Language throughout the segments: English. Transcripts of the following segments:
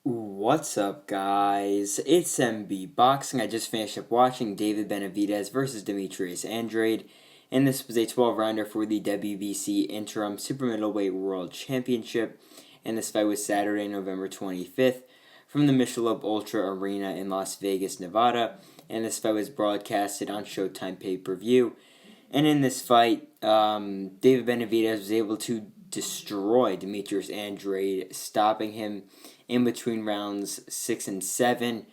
What's up, guys? It's MB Boxing. I just finished up watching David Benavidez versus Demetrius Andrade, and this was a 12-rounder for the WBC Interim Super Middleweight World Championship, and this fight was Saturday, November 25th, from the Michelob Ultra Arena in Las Vegas, Nevada, and this fight was broadcasted on Showtime pay-per-view. And in this fight, David Benavidez was able to destroy Demetrius Andrade, stopping him in between rounds 6 and 7.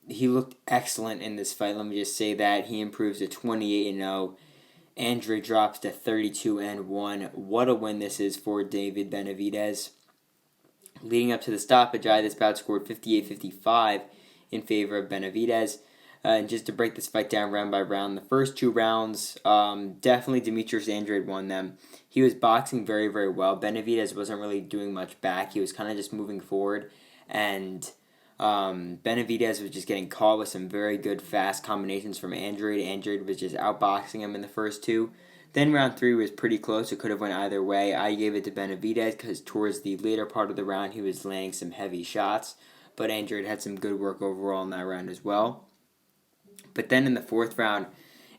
He looked excellent in this fight. Let me just say that. He improves to 28-0. Andrade drops to 32-1. What a win this is for David Benavidez. Leading up to the stoppage, this bout scored 58-55 in favor of Benavidez. And just to break this fight down round by round, the first two rounds, definitely Demetrius Andrade won them. He was boxing very, very well. Benavidez wasn't really doing much back. He was kind of just moving forward. And Benavidez was just getting caught with some very good, fast combinations from Andrade. Andrade was just outboxing him in the first two. Then round 3 was pretty close. It could have went either way. I gave it to Benavidez because towards the later part of the round, he was landing some heavy shots. But Andrade had some good work overall in that round as well. But then in the fourth round,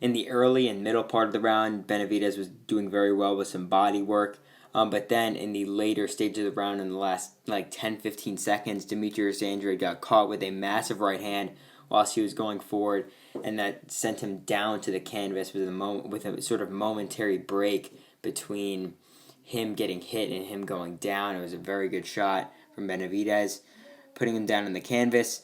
in the early and middle part of the round, Benavidez was doing very well with some body work. But then in the later stage of the round, in the last 10-15 seconds, Demetrius Andrade got caught with a massive right hand whilst he was going forward, and that sent him down to the canvas with a sort of momentary break between him getting hit and him going down. It was a very good shot from Benavidez, putting him down on the canvas.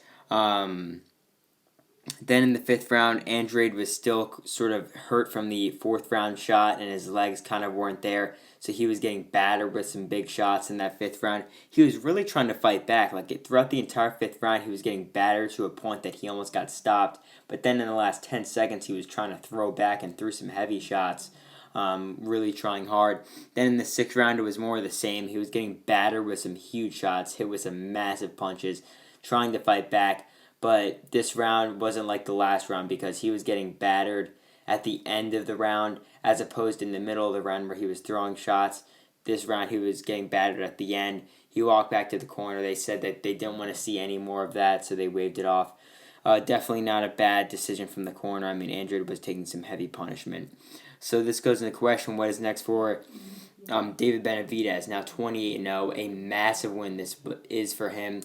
Then in the fifth round, Andrade was still sort of hurt from the fourth round shot, and his legs kind of weren't there, so he was getting battered with some big shots in that fifth round. He was really trying to fight back. Throughout the entire fifth round, he was getting battered to a point that he almost got stopped, but then in the last 10 seconds, he was trying to throw back and threw some heavy shots, really trying hard. Then in the sixth round, it was more of the same. He was getting battered with some huge shots, hit with some massive punches, trying to fight back. But this round wasn't like the last round because he was getting battered at the end of the round as opposed to in the middle of the round where he was throwing shots. This round he was getting battered at the end. He walked back to the corner. They said that they didn't want to see any more of that, so they waved it off. Definitely not a bad decision from the corner. I mean, Andrade was taking some heavy punishment. So this goes into question, what is next for David Benavidez? Now 28-0, a massive win this is for him.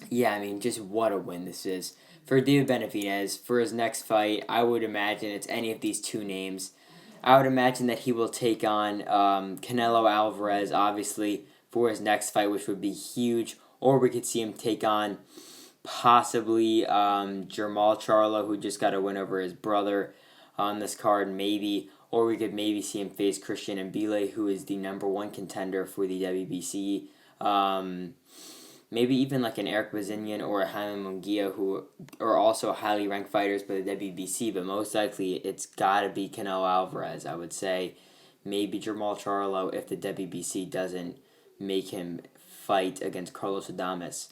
Yeah, I mean, just what a win this is. For David Benavidez, for his next fight, I would imagine it's any of these two names. I would imagine that he will take on Canelo Alvarez, obviously, for his next fight, which would be huge. Or we could see him take on possibly Jermall Charlo, who just got a win over his brother on this card, maybe. Or we could maybe see him face Christian Mbile, who is the #1 contender for the WBC. Maybe even like an Eric Bazinian or a Jaime Munguia, who are also highly ranked fighters by the WBC, but most likely it's got to be Canelo Alvarez, I would say. Maybe Jermall Charlo if the WBC doesn't make him fight against Carlos Adames.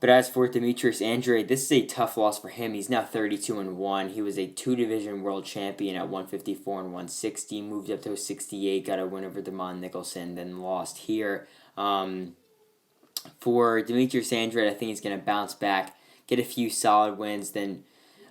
But as for Demetrius Andrade, this is a tough loss for him. He's now 32-1. He was a 2-division world champion at 154 and 160, moved up to 68, got a win over Damon Nicholson, then lost here. For Demetrius Andrade, I think he's going to bounce back, get a few solid wins, then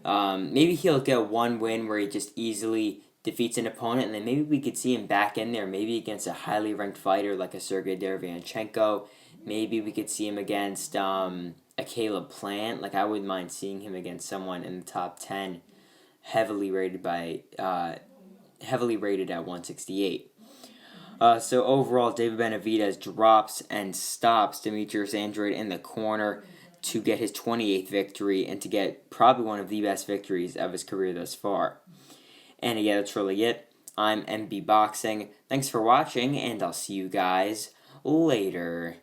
maybe he'll get one win where he just easily defeats an opponent, and then maybe we could see him back in there, maybe against a highly ranked fighter like a Sergey Derevyanchenko. Maybe we could see him against a Caleb Plant. I wouldn't mind seeing him against someone in the top 10, heavily rated at 168. So overall, David Benavidez drops and stops Demetrius Andrade in the corner to get his 28th victory and to get probably one of the best victories of his career thus far. And again, that's really it. I'm MB Boxing. Thanks for watching, and I'll see you guys later.